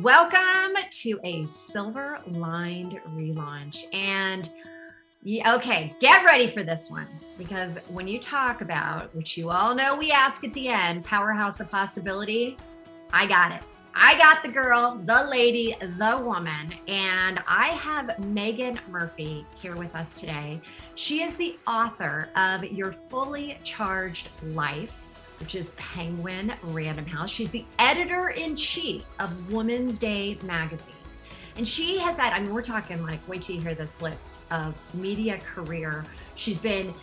Welcome to a silver lined relaunch. And okay, get ready for this one, because when you talk about, which you all know we ask at the end, Powerhouse of Possibility, I got it. I got the girl, the lady, the woman, and I have Meaghan Murphy here with us today. She is the author of Your Fully Charged Life, which is Penguin Random House. She's the editor-in-chief of Women's Day magazine. And she has had, we're talking like, wait till you hear this list of media career. She's been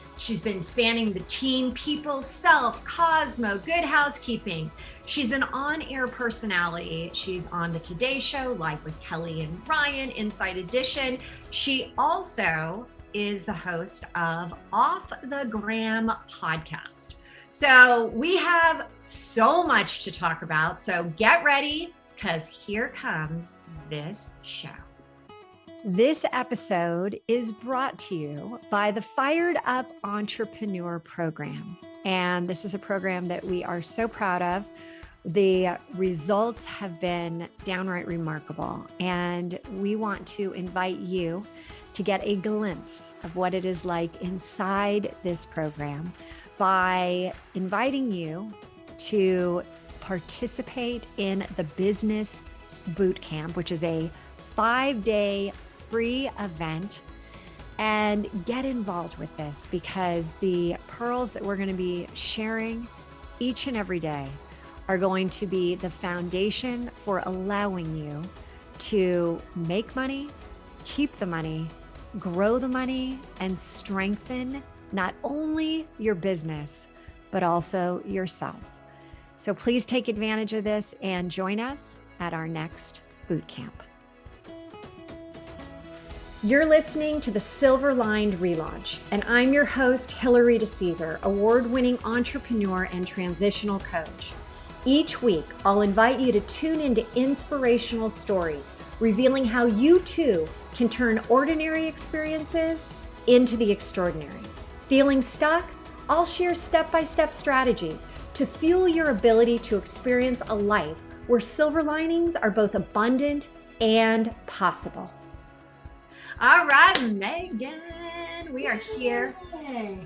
spanning the teen, People, Self, Cosmo, Good Housekeeping. She's an on-air personality. She's on the Today Show, Live with Kelly and Ryan, Inside Edition. She also is the host of Off the Gram podcast. So we have so much to talk about. So get ready, because here comes this show. This episode is brought to you by the Fired Up Entrepreneur Program. And this is a program that we are so proud of. The results have been downright remarkable. And we want to invite you to get a glimpse of what it is like inside this program by inviting you to participate in the Business Boot Camp, which is a 5-day free event, and get involved with this, because the pearls that we're going to be sharing each and every day are going to be the foundation for allowing you to make money, keep the money, grow the money, and strengthen not only your business, but also yourself. So please take advantage of this and join us at our next boot camp. You're listening to the Silver Lined Relaunch, and I'm your host, Hillary DeCesar, award-winning entrepreneur and transitional coach. Each week, I'll invite you to tune into inspirational stories, revealing how you too can turn ordinary experiences into the extraordinary. Feeling stuck? I'll share step-by-step strategies to fuel your ability to experience a life where silver linings are both abundant and possible. All right, Meaghan, we are here.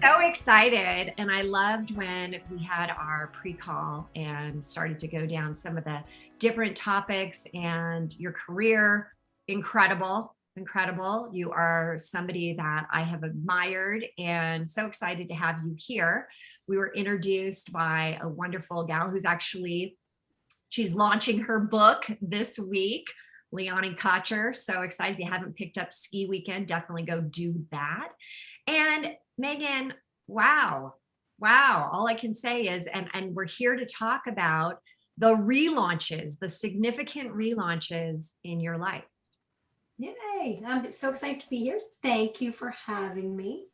So excited. And I loved when we had our pre-call and started to go down some of the different topics, and your career, incredible. You are somebody that I have admired, and so excited to have you here. We were introduced by a wonderful gal who's she's launching her book this week, Leonie Kocher. So excited. If you haven't picked up Ski Weekend, definitely go do that. And Meaghan, wow. All I can say is, and we're here to talk about the relaunches, the significant relaunches in your life. Yay, I'm so excited to be here. Thank you for having me.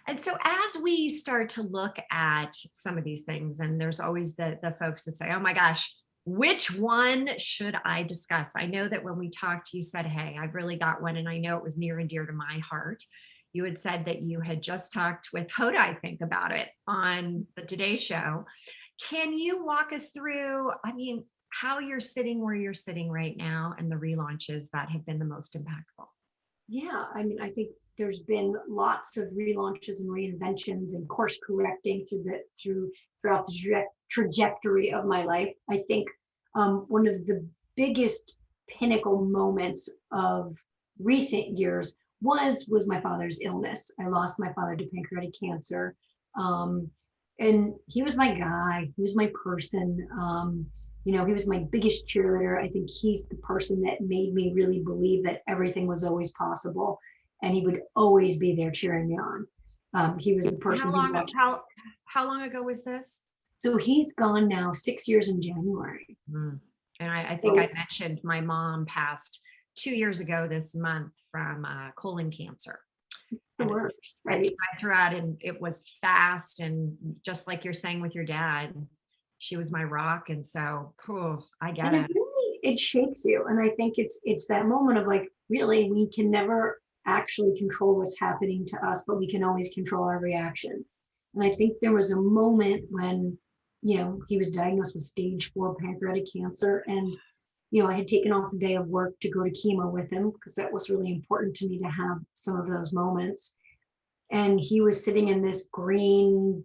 And so as we start to look at some of these things, and there's always the folks that say, oh my gosh, which one should I discuss? I know that when we talked, you said, hey, I've really got one, and I know it was near and dear to my heart. You had said that you had just talked with Hoda, I think, about it on the Today Show. Can you walk us through, how you're sitting where you're sitting right now, and the relaunches that have been the most impactful? Yeah, I think there's been lots of relaunches and reinventions and course correcting throughout the trajectory of my life. I think one of the biggest pinnacle moments of recent years was my father's illness. I lost my father to pancreatic cancer, and he was my guy. He was my person. He was my biggest cheerleader. I think he's the person that made me really believe that everything was always possible, and he would always be there cheering me on. He was the person. How long ago was this? So he's gone now 6 years in January. And I think I mentioned my mom passed 2 years ago this month from colon cancer. It's the worst, right? I threw out, and it was fast, and just like you're saying with your dad, she was my rock. And so, I get it. It shakes you. And I think it's that moment of like, really, we can never actually control what's happening to us, but we can always control our reaction. And I think there was a moment when, he was diagnosed with stage 4 pancreatic cancer. And I had taken off a day of work to go to chemo with him because that was really important to me to have some of those moments. And he was sitting in this green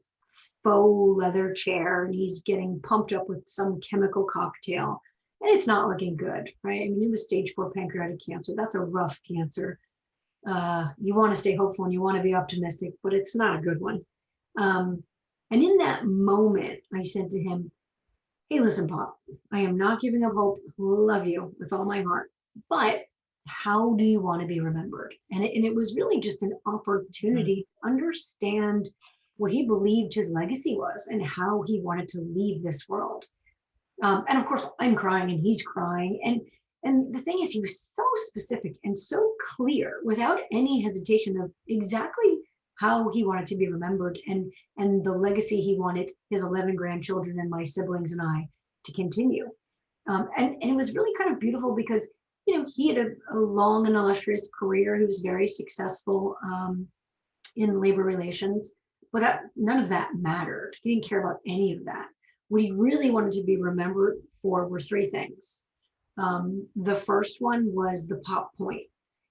faux leather chair and he's getting pumped up with some chemical cocktail. And it's not looking good, right? I mean, it was stage 4 pancreatic cancer. That's a rough cancer. You want to stay hopeful and you want to be optimistic, but it's not a good one. And in that moment, I said to him, hey, listen, Pop, I am not giving up hope. Love you with all my heart. But how do you want to be remembered? And it was really just an opportunity to understand what he believed his legacy was and how he wanted to leave this world. And of course, I'm crying and he's crying. And the thing is, he was so specific and so clear without any hesitation of exactly how he wanted to be remembered and the legacy he wanted his 11 grandchildren and my siblings and I to continue. And it was really kind of beautiful because, he had a long and illustrious career. He was very successful in labor relations, but none of that mattered. He didn't care about any of that. What he really wanted to be remembered for were 3 things. The first one was the pop point.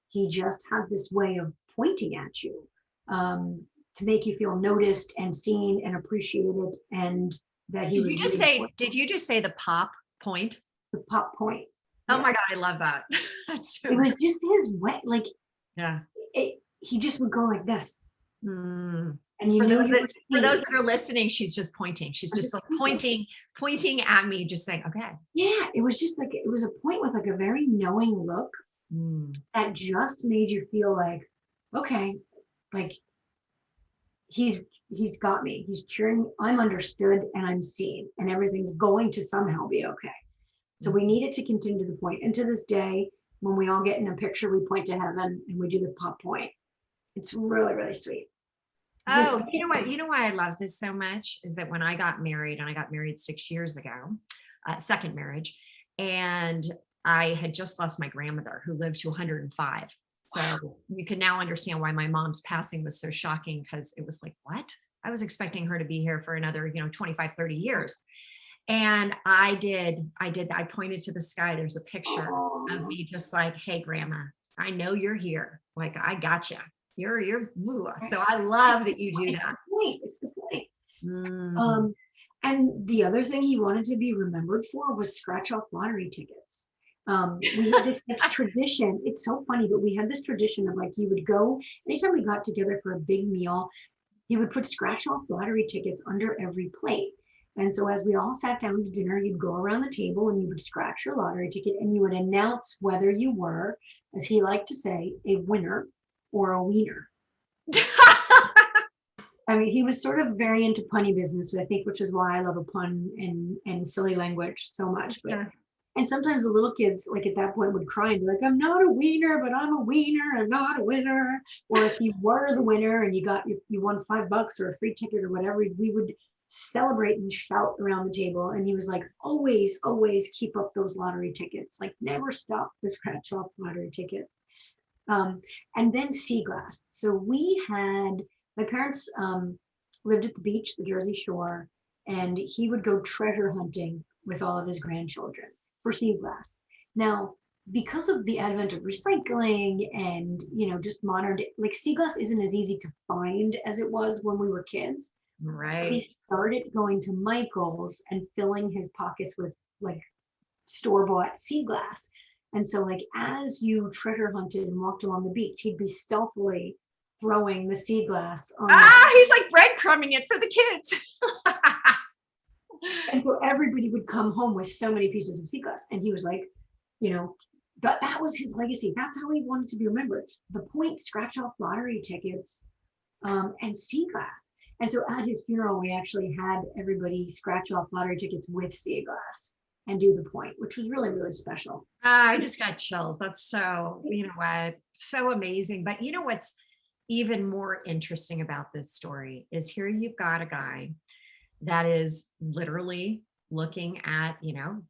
He just had this way of pointing at you to make you feel noticed and seen and appreciated, and that he did you just say the pop point? The pop point. Oh my God, I love that. That's so it was just his way, like, yeah. He just would go like this. And for those that are listening, she's just pointing. She's just like pointing at me, just saying, okay. Yeah, it was just like, it was a point with like a very knowing look that just made you feel like, okay, like he's got me. He's cheering. I'm understood and I'm seen, and everything's going to somehow be okay. So we needed to continue to the point. And to this day, when we all get in a picture, we point to heaven and we do the pop point. It's really, really sweet. Oh, you know what? You know why I love this so much is that when I got married, and I got married 6 years ago, second marriage, and I had just lost my grandmother who lived to 105. So you can now understand why my mom's passing was so shocking, because it was like, what? I was expecting her to be here for another, 25, 30 years. And I pointed to the sky. There's a picture of me just like, hey, Grandma, I know you're here. Like, I gotcha. You're woo. So I love that you do that. It's the point. And the other thing he wanted to be remembered for was scratch off lottery tickets. We had this tradition. It's so funny, but we had this tradition of like, you would go, anytime we got together for a big meal, he would put scratch off lottery tickets under every plate. And so as we all sat down to dinner, you'd go around the table and you would scratch your lottery ticket and you would announce whether you were, as he liked to say, a winner or a wiener. I mean, he was sort of very into punny business, I think, which is why I love a pun and silly language so much. But, and sometimes the little kids, like at that point, would cry and be like, I'm not a wiener, but I'm a wiener and not a winner. Or if you were the winner and you won $5 or a free ticket or whatever, we would celebrate and shout around the table. And he was like, always, always keep up those lottery tickets. Like, never stop the scratch off lottery tickets. And then sea glass. So my parents lived at the beach, the Jersey Shore, and he would go treasure hunting with all of his grandchildren for sea glass. Now, because of the advent of recycling and, just modern, like sea glass isn't as easy to find as it was when we were kids. Right. So he started going to Michael's and filling his pockets with like store-bought sea glass. And so like, as you treasure hunted and walked along the beach, he'd be stealthily throwing the sea glass on. He's like breadcrumbing it for the kids. And so everybody would come home with so many pieces of sea glass. And he was like, that was his legacy. That's how he wanted to be remembered. The point, scratch off lottery tickets and sea glass. And so at his funeral, we actually had everybody scratch off lottery tickets with sea glass and do the point, which was really, really special. I just got chills. That's so, so amazing. But what's even more interesting about this story is here you've got a guy that is literally looking at,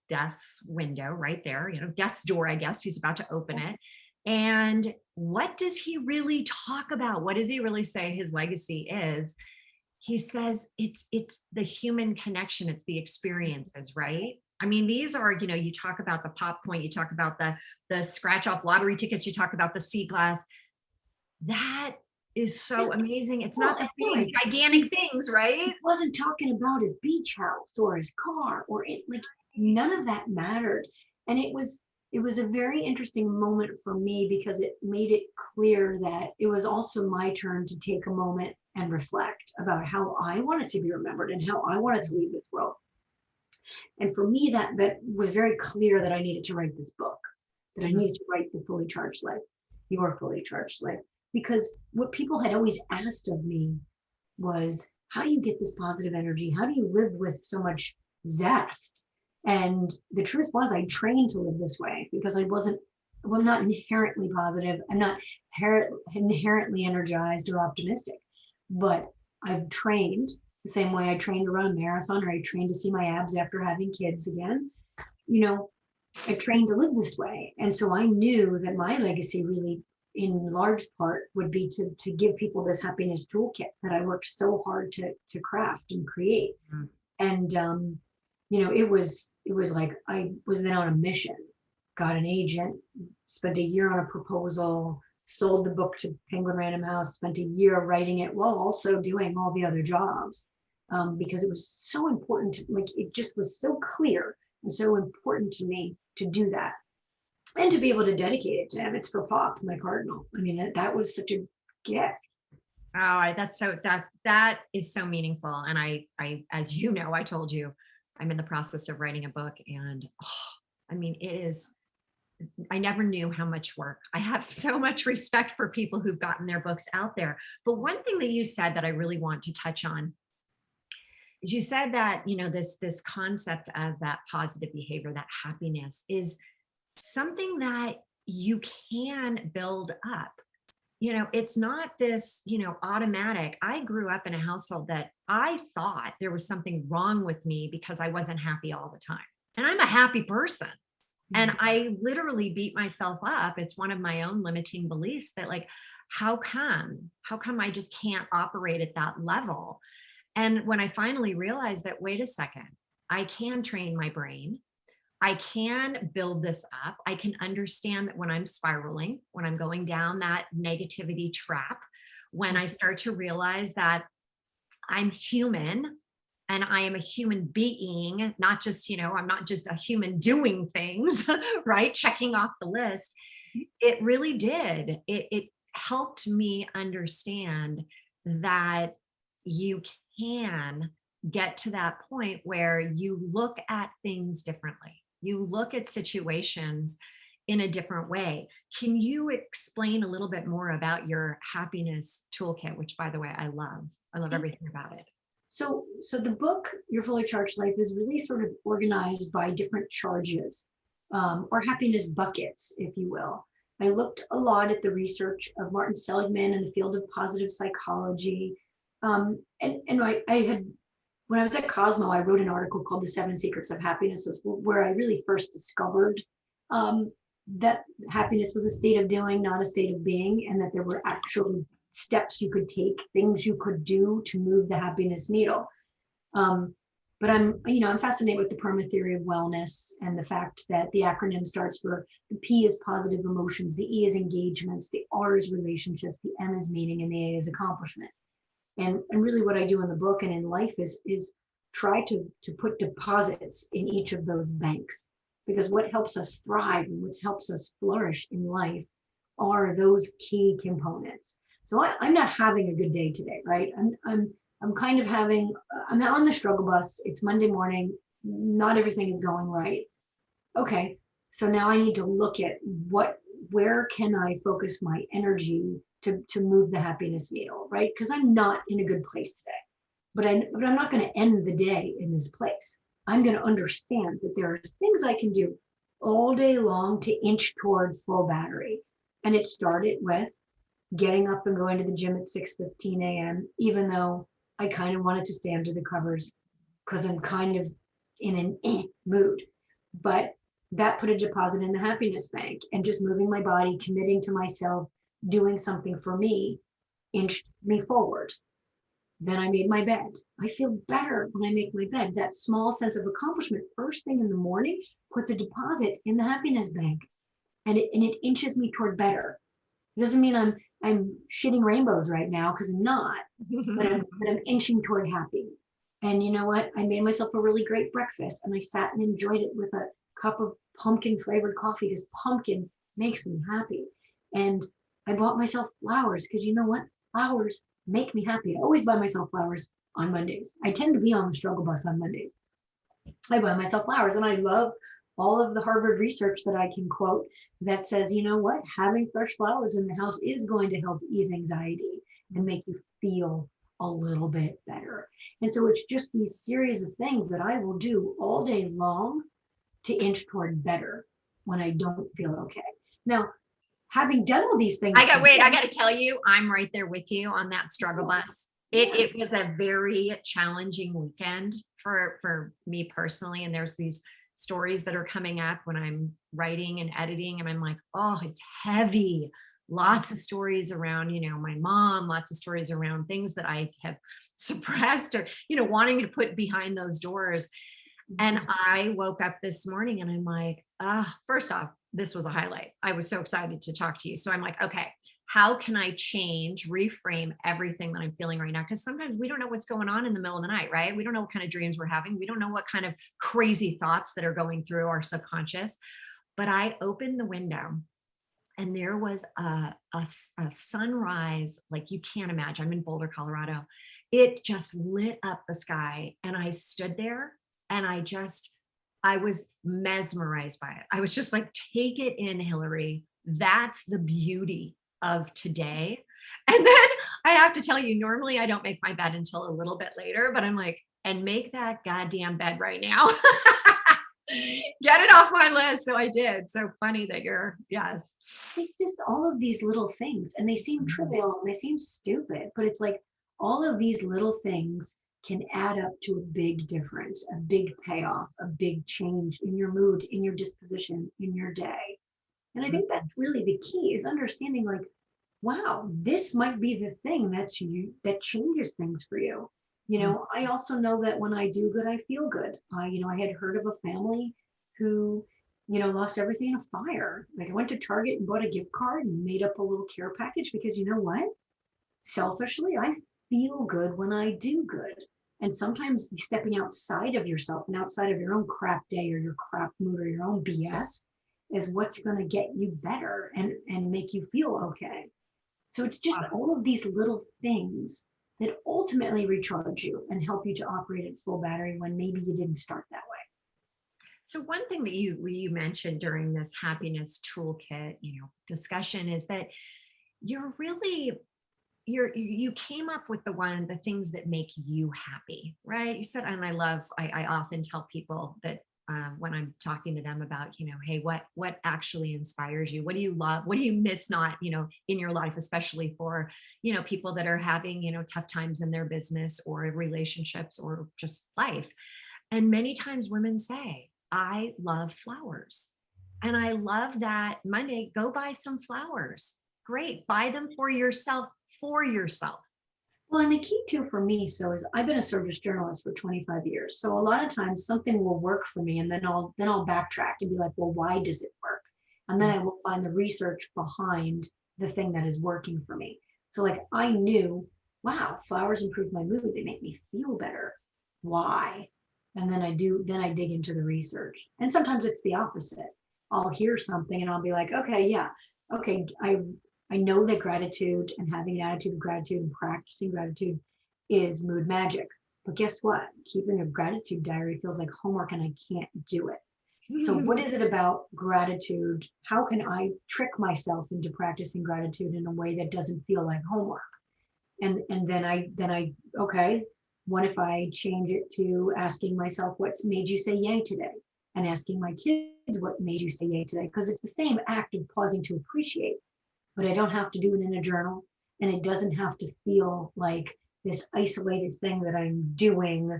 death's window right there, death's door, I guess. He's about to open it. And what does he really talk about? What does he really say his legacy is? He says it's the human connection. It's the experiences, right? I mean, these are, you talk about the pop point, you talk about the scratch off lottery tickets, you talk about the sea glass. That is so amazing. It's Well, not the again, big gigantic things, right? he wasn't talking about his beach house or his car or it, like none of that mattered. And it was a very interesting moment for me because it made it clear that it was also my turn to take a moment and reflect about how I wanted to be remembered and how I wanted to leave this world. And for me, that was very clear that I needed to write this book, that I needed to write The Fully Charged Life, Your Fully Charged Life. Because what people had always asked of me was, how do you get this positive energy? How do you live with so much zest? And the truth was, I trained to live this way because I'm not inherently positive. I'm not inherently energized or optimistic, but I've trained the same way I trained to run a marathon or I trained to see my abs after having kids again. You know, I trained to live this way. And so I knew that my legacy really, in large part, would be to give people this happiness toolkit that I worked so hard to craft and create. Mm. And it was like I was then on a mission, got an agent, spent a year on a proposal, sold the book to Penguin Random House, spent a year writing it while also doing all the other jobs, because it was so important to, like, it just was so clear and so important to me to do that and to be able to dedicate it to him. It's for Pop, my cardinal. I mean, that was such a gift. Oh, that is so meaningful. And I, as you know, I told you, I'm in the process of writing a book, and I mean, I never knew how much work. I have so much respect for people who've gotten their books out there. But one thing that you said that I really want to touch on is you said that, this concept of that positive behavior, that happiness is something that you can build up. It's not this, automatic. I grew up in a household that I thought there was something wrong with me because I wasn't happy all the time. And I'm a happy person. And I literally beat myself up. It's one of my own limiting beliefs that, like, how come I just can't operate at that level? And when I finally realized that, wait a second, I can train my brain. I can build this up. I can understand that when I'm spiraling, when I'm going down that negativity trap, when I start to realize that I'm human and I am a human being, not just, I'm not just a human doing things, right? Checking off the list. It really did. It helped me understand that you can get to that point where you look at things differently. You look at situations in a different way. Can you explain a little bit more about your happiness toolkit, which, by the way, I love. I love everything about it. So the book, Your Fully Charged Life, is really sort of organized by different charges, or happiness buckets, if you will. I looked a lot at the research of Martin Seligman in the field of positive psychology. And I had, when I was at Cosmo, I wrote an article called The 7 Secrets of Happiness, where I really first discovered that happiness was a state of doing, not a state of being, and that there were actual steps you could take, things you could do to move the happiness needle. But I'm fascinated with the PERMA theory of wellness and the fact that the acronym starts for the P is positive emotions, the E is engagements, the R is relationships, the M is meaning, and the A is accomplishment. And really what I do in the book and in life is try to put deposits in each of those banks, because what helps us thrive and what helps us flourish in life are those key components. So I'm not having a good day today, right? I'm kind of I'm on the struggle bus. It's Monday morning. Not everything is going right. Okay. So now I need to look at where can I focus my energy to move the happiness needle, right? Because I'm not in a good place today, but I'm not going to end the day in this place. I'm going to understand that there are things I can do all day long to inch toward full battery. And it started with getting up and going to the gym at 6:15 a.m., even though I kind of wanted to stay under the covers because I'm kind of in an mood. But that put a deposit in the happiness bank, and just moving my body, committing to myself, doing something for me, inched me forward. then I made my bed. I feel better when I make my bed. That small sense of accomplishment first thing in the morning puts a deposit in the happiness bank, and it inches me toward better. It doesn't mean I'm shitting rainbows right now, because I'm not, but I'm inching toward happy. And you know what? I made myself a really great breakfast, and I sat and enjoyed it with a cup of pumpkin flavored coffee, because pumpkin makes me happy. And I bought myself flowers, because you know what? Flowers make me happy. I always buy myself flowers on Mondays. I tend to be on the struggle bus on Mondays. I buy myself flowers, and I love all of the Harvard research that I can quote that says, you know what, having fresh flowers in the house is going to help ease anxiety and make you feel a little bit better. And so it's just these series of things that I will do all day long to inch toward better when I don't feel okay. Now, having done all these things, I got to tell you, I'm right there with you on that struggle bus. It was a very challenging weekend for me personally. And there's these stories that are coming up when I'm writing and editing, and I'm like, oh, it's heavy. Lots of stories around, my mom, lots of stories around things that I have suppressed or, wanting to put behind those doors. And I woke up this morning and I'm like, first off, this was a highlight. I was so excited to talk to you. So I'm like, okay, how can I change, reframe everything that I'm feeling right now? Because sometimes we don't know what's going on in the middle of the night, right? We don't know what kind of dreams we're having. We don't know what kind of crazy thoughts that are going through our subconscious. But I opened the window and there was a sunrise like you can't imagine. I'm in Boulder, Colorado. It just lit up the sky. And I stood there and I was mesmerized by it. I was just like, take it in, Hillary. That's the beauty of today. And then I have to tell you, normally I don't make my bed until a little bit later, but I'm like, and make that goddamn bed right now. Get it off my list. So I did. So funny that yes. It's just all of these little things, and they seem trivial and they seem stupid, but it's like all of these little things can add up to a big difference, a big payoff, a big change in your mood, in your disposition, in your day. And I think that's really the key, is understanding like, wow, this might be the thing that changes things for you. I also know that when I do good, I feel good. I had heard of a family who, lost everything in a fire. Like I went to Target and bought a gift card and made up a little care package, because you know what? Selfishly, I feel good when I do good. And sometimes stepping outside of yourself and outside of your own crap day or your crap mood or your own BS is what's going to get you better and make you feel okay. So it's just all of these little things that ultimately recharge you and help you to operate at full battery when maybe you didn't start that way. So one thing that you mentioned during this happiness toolkit, discussion is that you came up with the things that make you happy, right? You said, and I often tell people that when I'm talking to them about, hey, what actually inspires you? What do you love? What do you miss not, in your life, especially for, people that are having, tough times in their business or relationships or just life. And many times women say, I love flowers. And I love that Monday, go buy some flowers. Great. Buy them for yourself. Well, and the key too for me, is I've been a service journalist for 25 years. So a lot of times something will work for me, and then I'll backtrack and be like, well, why does it work? And then I will find the research behind the thing that is working for me. So like I knew, wow, flowers improve my mood. They make me feel better. Why? And then I dig into the research. And sometimes it's the opposite. I'll hear something and I'll be like, okay, yeah, okay, I know that gratitude and having an attitude of gratitude and practicing gratitude is mood magic. But guess what? Keeping a gratitude diary feels like homework and I can't do it. So what is it about gratitude? How can I trick myself into practicing gratitude in a way that doesn't feel like homework? And then I okay, what if I change it to asking myself, what's made you say yay today? And asking my kids, what made you say yay today? Because it's the same act of pausing to appreciate, but I don't have to do it in a journal. And it doesn't have to feel like this isolated thing that I'm doing,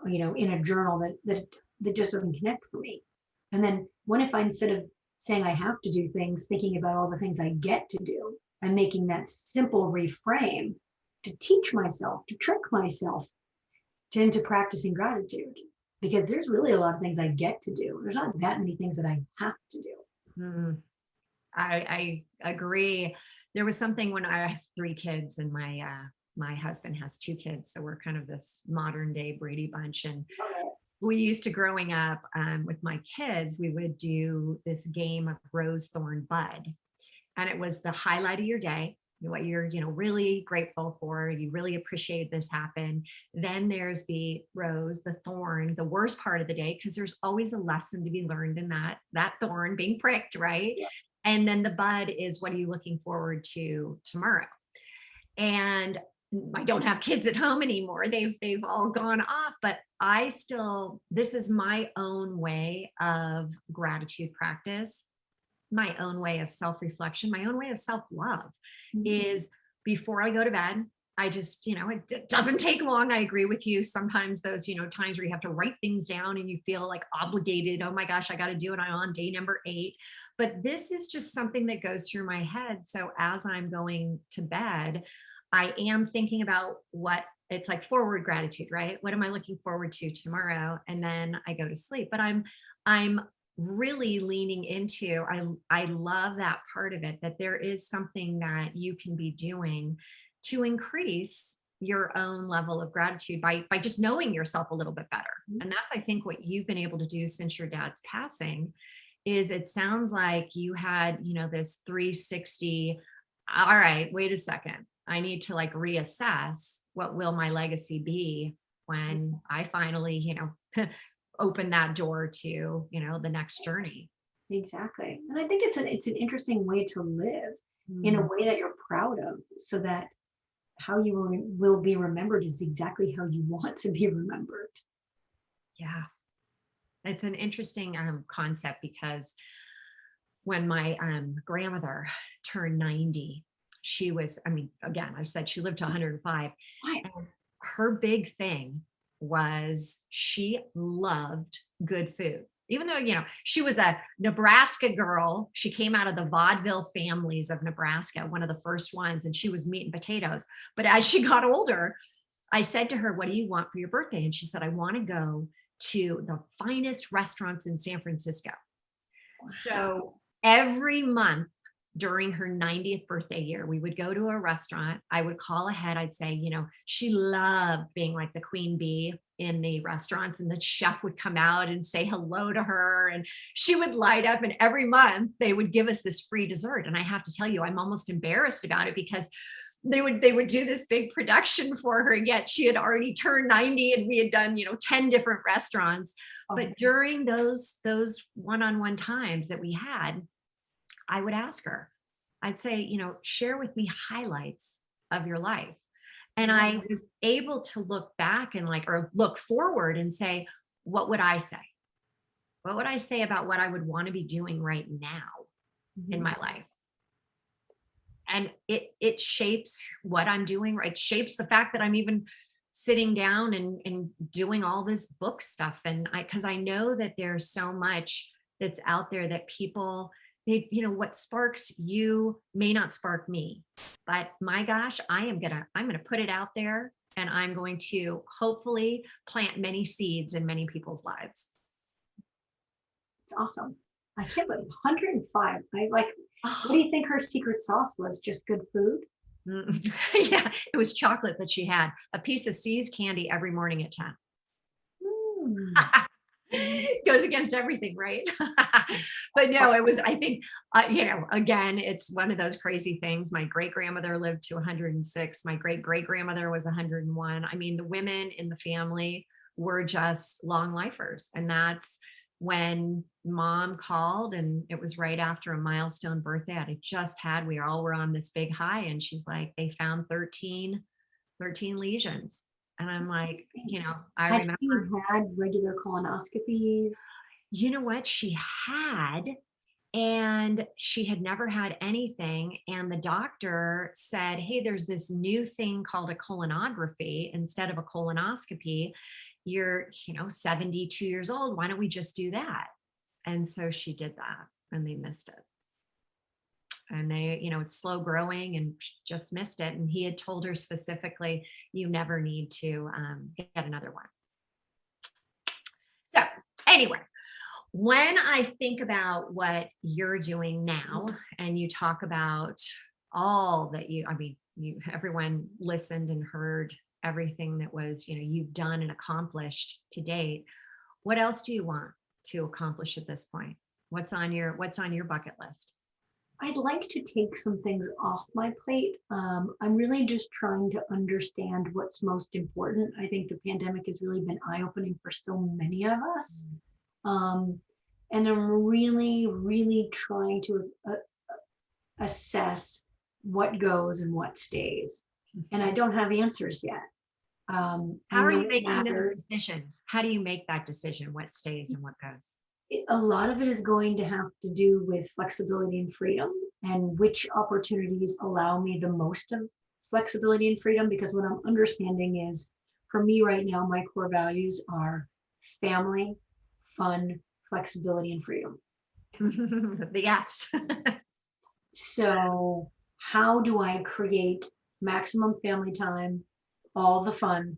in a journal that just doesn't connect for me. And then what if I, instead of saying I have to do things, thinking about all the things I get to do, I'm making that simple reframe. to teach myself, to trick myself into practicing gratitude, because there's really a lot of things I get to do. There's not that many things that I have to do. Mm, I agree. There was something when I have 3 kids, and my husband has 2 kids, so we're kind of this modern day Brady Bunch. And we used to, growing up with my kids, we would do this game of rose, thorn, bud, and it was the highlight of your day, what you're really grateful for, you really appreciate this happen. Then there's the rose, the thorn, the worst part of the day, because there's always a lesson to be learned in that thorn being pricked, right? Yeah. And then the bud is, what are you looking forward to tomorrow? And I don't have kids at home anymore. They've all gone off, but I still, this is my own way of gratitude practice, my own way of self-reflection, my own way of self-love. Is before I go to bed, I just, it doesn't take long. I agree with you. Sometimes those, times where you have to write things down and you feel like obligated. Oh my gosh, I got to do it on day number 8. But this is just something that goes through my head. So as I'm going to bed, I am thinking about what it's like, forward gratitude, right? What am I looking forward to tomorrow? And then I go to sleep. But I'm really leaning into, I love that part of it, that there is something that you can be doing to increase your own level of gratitude by just knowing yourself a little bit better. And that's, I think, what you've been able to do since your dad's passing. Is it sounds like you had, this 360, all right, wait a second, I need to like reassess, what will my legacy be when I finally, open that door to, the next journey. Exactly. And I think it's an interesting way to live in a way that you're proud of, so that how you will be remembered is exactly how you want to be remembered. Yeah. It's an interesting concept, because when my grandmother turned 90, she was, again, I said she lived to 105. Right. And her big thing was she loved good food. Even though, she was a Nebraska girl, she came out of the vaudeville families of Nebraska, one of the first ones, and she was meat and potatoes. But as she got older, I said to her, what do you want for your birthday? And she said, I want to go to the finest restaurants in San Francisco. So every month during her 90th birthday year, we would go to a restaurant. I would call ahead. I'd say, she loved being like the queen bee in the restaurants, and the chef would come out and say hello to her, and she would light up. And every month they would give us this free dessert. And I have to tell you, I'm almost embarrassed about it, because they would do this big production for her, and yet she had already turned 90 and we had done 10 different restaurants. But during those one-on-one times that we had, I would ask her, I'd say, share with me highlights of your life. And I was able to look back and or look forward and say, what would I say? What would I say about what I would want to be doing right now in my life? And it shapes what I'm doing, right? It shapes the fact that I'm even sitting down and doing all this book stuff. And because I know that there's so much that's out there that people, what sparks you may not spark me, but my gosh, I'm gonna put it out there, and I'm going to hopefully plant many seeds in many people's lives. It's awesome. I can't believe 105. What do you think her secret sauce was? Just good food? Yeah, it was chocolate that she had. A piece of C's candy every morning at 10. Goes against everything, right? But no, it was, I think, again, it's one of those crazy things. My great grandmother lived to 106. My great great grandmother was 101. The women in the family were just long lifers. And that's when mom called, and it was right after a milestone birthday I just had. We all were on this big high, and she's like, they found 13 lesions. And I'm like, I remember. She had regular colonoscopies. You know what? She had, and she had never had anything. And the doctor said, hey, there's this new thing called a colonography instead of a colonoscopy. You're, 72 years old. Why don't we just do that? And so she did that, and they missed it. and they, it's slow growing and just missed it. And he had told her specifically, you never need to get another one. So anyway, when I think about what you're doing now, and you talk about all that everyone listened and heard everything that was, you've done and accomplished to date. What else do you want to accomplish at this point? What's on your bucket list? I'd like to take some things off my plate. I'm really just trying to understand what's most important. I think the pandemic has really been eye-opening for so many of us. And I'm really, really trying to assess what goes and what stays. And I don't have answers yet. How are you making those decisions? How do you make that decision? What stays and what goes? A lot of it is going to have to do with flexibility and freedom, and which opportunities allow me the most of flexibility and freedom. Because what I'm understanding is, for me right now, my core values are family, fun, flexibility, and freedom. The F's. So how do I create maximum family time, all the fun,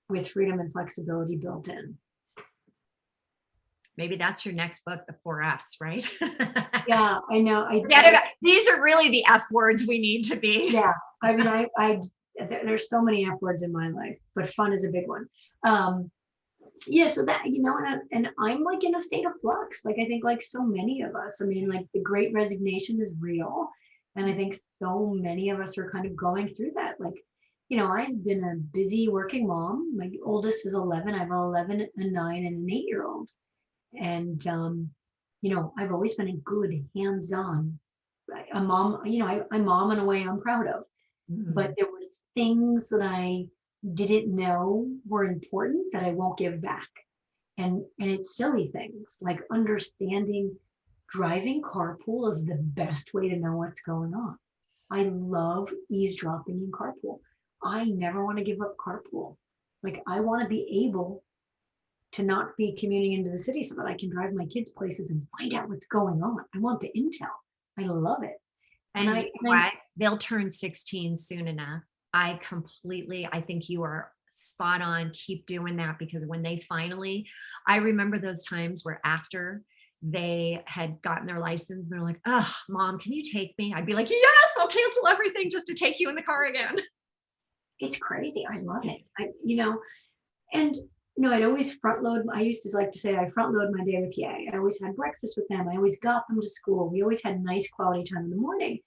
with freedom and flexibility built in? Maybe that's your next book, The 4 F's, right? Yeah, I know. These are really the F words we need to be. Yeah, I mean, there's so many F words in my life, but fun is a big one. Yeah, so that, and I'm like in a state of flux. Like, I think like so many of us, I mean, like the great resignation is real. And I think so many of us are kind of going through that. Like, I've been a busy working mom. My oldest is 11. I have an 11, a 9, and an 8-year-old. And, I've always been a good hands-on a mom. I mom in a way I'm proud of. But there were things that I didn't know were important that I won't give back. And it's silly things like understanding driving carpool is the best way to know what's going on. I love eavesdropping in carpool. I never want to give up carpool. Like, I want to be able to not be commuting into the city so that I can drive my kids places and find out what's going on. I want the intel. I love it. And they'll turn 16 soon enough. I think you are spot on. Keep doing that, because when they I remember those times where after they had gotten their license, they're like, "Oh, Mom, can you take me?" I'd be like, "Yes, I'll cancel everything just to take you in the car again." It's crazy. I love it. I'd always front load. I used to like to say I front load my day with Yay. I always had breakfast with them. I always got them to school. We always had nice quality time in the morning.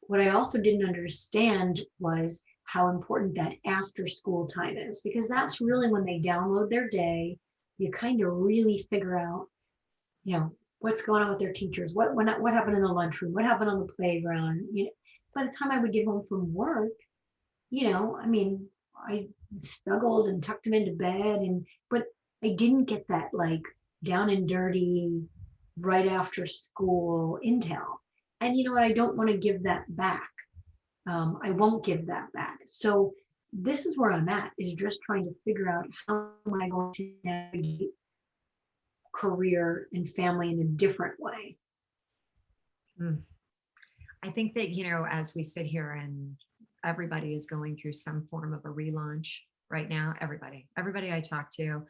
What I also didn't understand was how important that after school time is, because that's really when they download their day. You kind of really figure out, what's going on with their teachers, what happened in the lunchroom, what happened on the playground. By the time I would get home from work, I snuggled and tucked him into bed, but I didn't get that like down and dirty right after school intel. And you know what? I don't want to give that back. I won't give that back. So this is where I'm at, is just trying to figure out how am I going to navigate career and family in a different way. I think that, as we sit here and everybody is going through some form of a relaunch right now, everybody I talk to,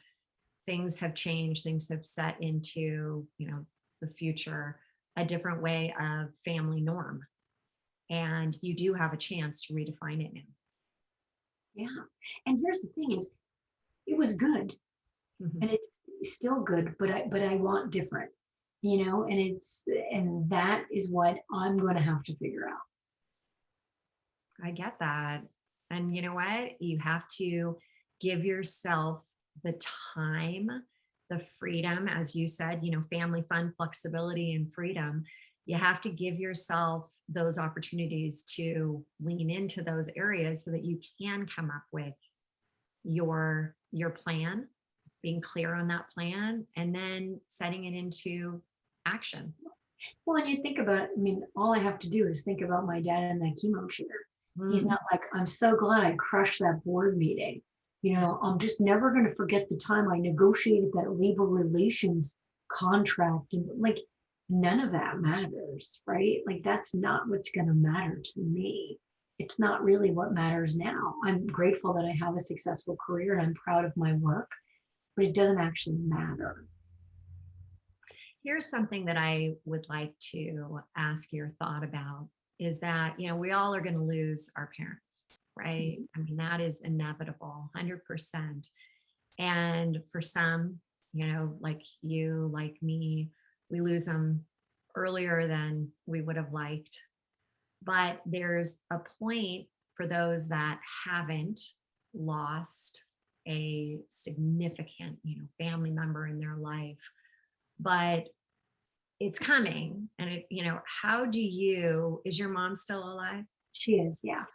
things have changed, things have set into, the future, a different way of family norm. And you do have a chance to redefine it now. Yeah. And here's the thing is, it was good. And it's still good, but I want different, and that is what I'm going to have to figure out. I get that. And you know what? You have to give yourself the time, the freedom, as you said, family, fun, flexibility, and freedom. You have to give yourself those opportunities to lean into those areas so that you can come up with your plan, being clear on that plan, and then setting it into action. Well, and you think about, all I have to do is think about my dad in that chemo chair. He's not like, I'm so glad I crushed that board meeting. I'm just never going to forget the time I negotiated that labor relations contract. And like, none of that matters, right? Like that's not what's going to matter to me. It's not really what matters now. I'm grateful that I have a successful career and I'm proud of my work, but it doesn't actually matter. Here's something that I would like to ask your thought about is that, we all are going to lose our parents, right? I mean, that is inevitable, 100%. And for some, like you, like me, we lose them earlier than we would have liked. But there's a point for those that haven't lost a significant, family member in their life, but it's coming. And how is your mom still alive? She is, yeah.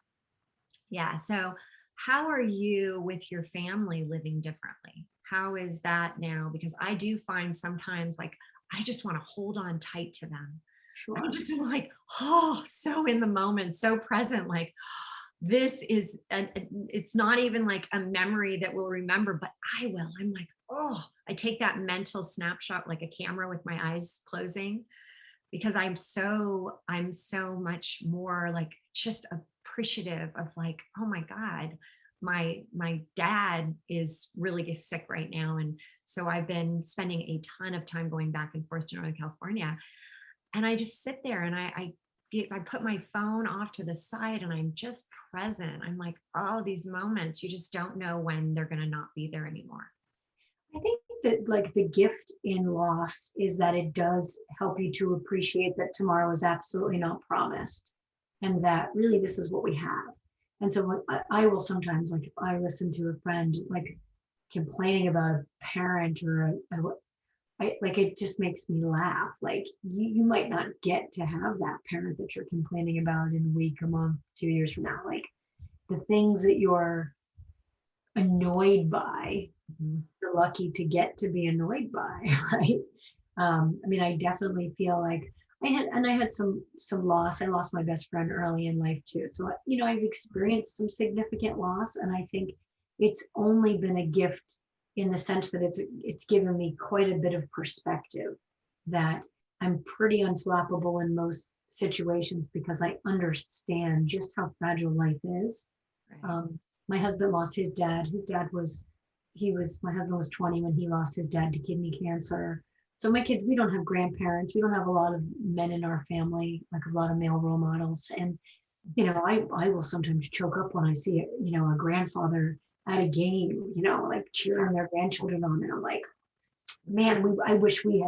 Yeah. So how are you with your family living differently? How is that now? Because I do find sometimes like I just want to hold on tight to them. Sure. I just am like, oh, so in the moment, so present. Like this is, it's not even like a memory that we'll remember, but I will. I'm like, oh, I take that mental snapshot like a camera with my eyes closing because I'm so much more like just appreciative of like, oh my God, my dad is really sick right now. And so I've been spending a ton of time going back and forth to Northern California. And I just sit there and I put my phone off to the side and I'm just present. I'm like, oh, these moments, you just don't know when they're going to not be there anymore. I think that like the gift in loss is that it does help you to appreciate that tomorrow is absolutely not promised and that really this is what we have. And so I will sometimes, like if I listen to a friend like complaining about a parent or like it just makes me laugh. Like you might not get to have that parent that you're complaining about in a week, a month, 2 years from now. Like the things that you're annoyed by, you're lucky to get to be annoyed by, right? I mean, I definitely feel like I had some loss. I lost my best friend early in life too. So, I've experienced some significant loss, and I think it's only been a gift in the sense that it's given me quite a bit of perspective that I'm pretty unflappable in most situations because I understand just how fragile life is. Right. My husband lost his dad. My husband was 20 when he lost his dad to kidney cancer. So my kids, we don't have grandparents. We don't have a lot of men in our family, like a lot of male role models. And, I will sometimes choke up when I see, a grandfather at a game, like cheering their grandchildren on. And I'm like, man, I wish we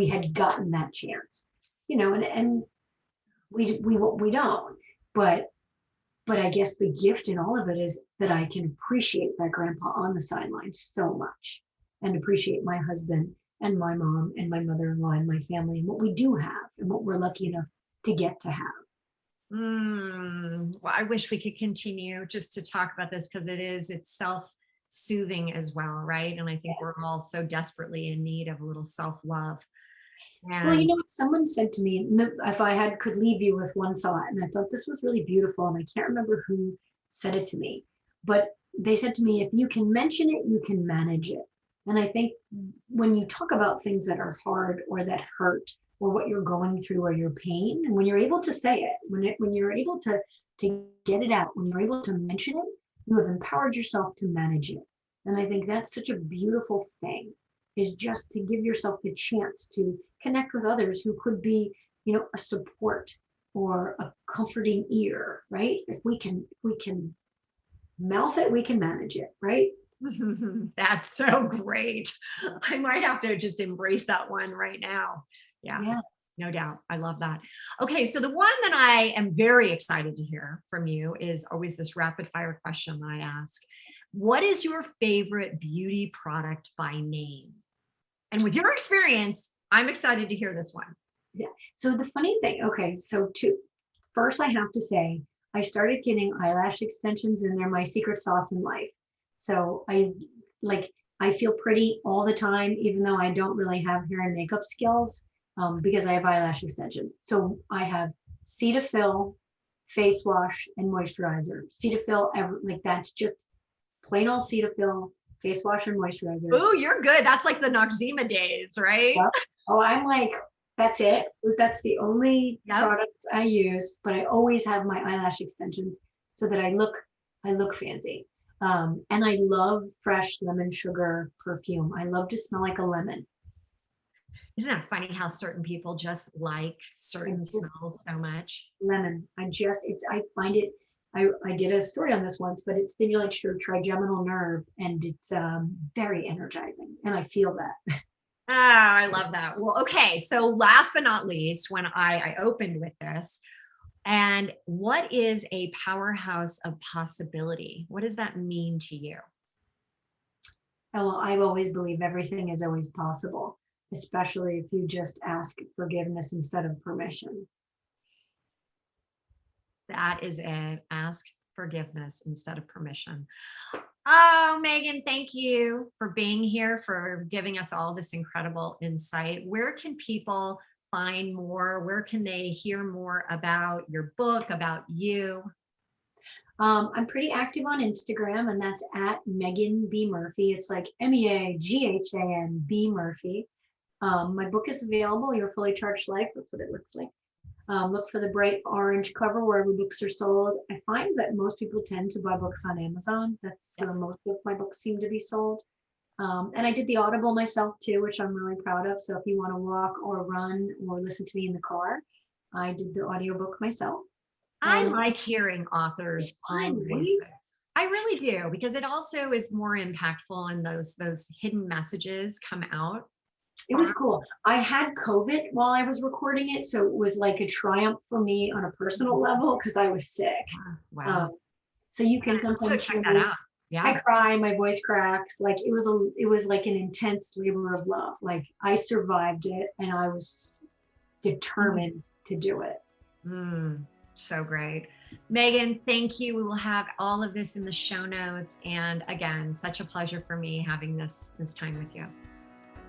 had gotten that chance, and we don't. But I guess the gift in all of it is that I can appreciate that grandpa on the sidelines so much and appreciate my husband and my mom and my mother-in-law and my family and what we do have and what we're lucky enough to get to have. Well, I wish we could continue just to talk about this because it's self-soothing as well, right? And I think we're all so desperately in need of a little self-love. Well, someone said to me, if I could leave you with one thought, and I thought this was really beautiful, and I can't remember who said it to me, but they said to me, if you can mention it, you can manage it. And I think when you talk about things that are hard or that hurt or what you're going through or your pain, and when you're able to say it, when you're able to get it out, when you're able to mention it, you have empowered yourself to manage it. And I think that's such a beautiful thing, is just to give yourself the chance to connect with others who could be, a support or a comforting ear, right? If we can mouth it, we can manage it, right? That's so great. I might have to just embrace that one right now. Yeah, no doubt. I love that. Okay, so the one that I am very excited to hear from you is always this rapid fire question that I ask. What is your favorite beauty product by name? And with your experience, I'm excited to hear this one. Yeah. So the funny thing, okay, so first I have to say, I started getting eyelash extensions and they're my secret sauce in life. So I feel pretty all the time, even though I don't really have hair and makeup skills, because I have eyelash extensions. So I have Cetaphil face wash and moisturizer. Cetaphil, that's just plain old Cetaphil face wash and moisturizer. Oh, you're good. That's like the Noxzema days, right? Yep. Oh, I'm like That's it. That's the only Yep. products I use, but I always have my eyelash extensions so that I look fancy. And I love fresh lemon sugar perfume. I love to smell like a lemon. Isn't that funny how certain people just like certain Just smells so much? lemon. I find it, I did a story on this once, but it stimulates your trigeminal nerve and it's very energizing. And I feel that. Oh, I love that. Well, okay. So last but not least, when I opened with this, and what is a powerhouse of possibility? What does that mean to you? Well, I've always believed everything is always possible, especially if you just ask forgiveness instead of permission. That is it. Ask forgiveness instead of permission. Oh, Meaghan, thank you for being here, for giving us all this incredible insight. Where can people find more? Where can they hear more about your book, about you? I'm pretty active on Instagram, and that's at Meaghan B. Murphy. It's like Meaghan B. Murphy. My book is available, Your Fully Charged Life. That's what it looks like. Look for the bright orange cover wherever books are sold. I find that most people tend to buy books on Amazon. That's where most of my books seem to be sold. And I did the Audible myself too, which I'm really proud of. So if you want to walk or run or listen to me in the car, I did the audiobook myself. I And like hearing authors' own voices. I really do, because it also is more impactful and those hidden messages come out. it was cool. I had COVID while I was recording it, so it was like a triumph for me on a personal level because I was sick. Wow. So you can Go sometimes check that out. I Yeah. cry, my voice cracks. Like it was like an intense labor of love. Like I survived it and I was determined to do it. So great. Meaghan, thank you. We will have all of this in the show notes. And again, such a pleasure for me having this time with you.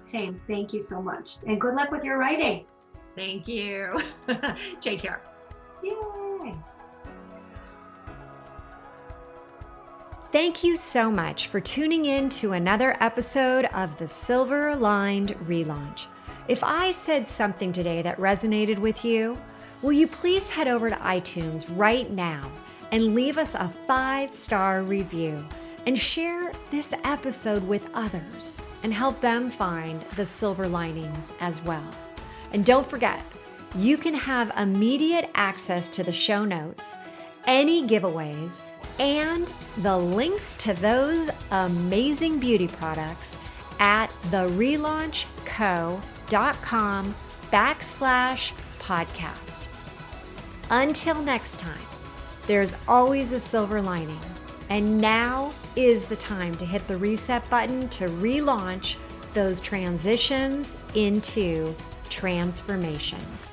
Same. Thank you so much. And good luck with your writing. Thank you. Take care. Yay. Thank you so much for tuning in to another episode of the Silver Lined Relaunch. If I said something today that resonated with you, will you please head over to iTunes right now and leave us a 5-star review and share this episode with others and help them find the silver linings as well. And don't forget, you can have immediate access to the show notes, any giveaways, and the links to those amazing beauty products at therelaunchco.com/podcast. Until next time, there's always a silver lining, and now is the time to hit the reset button to relaunch those transitions into transformations.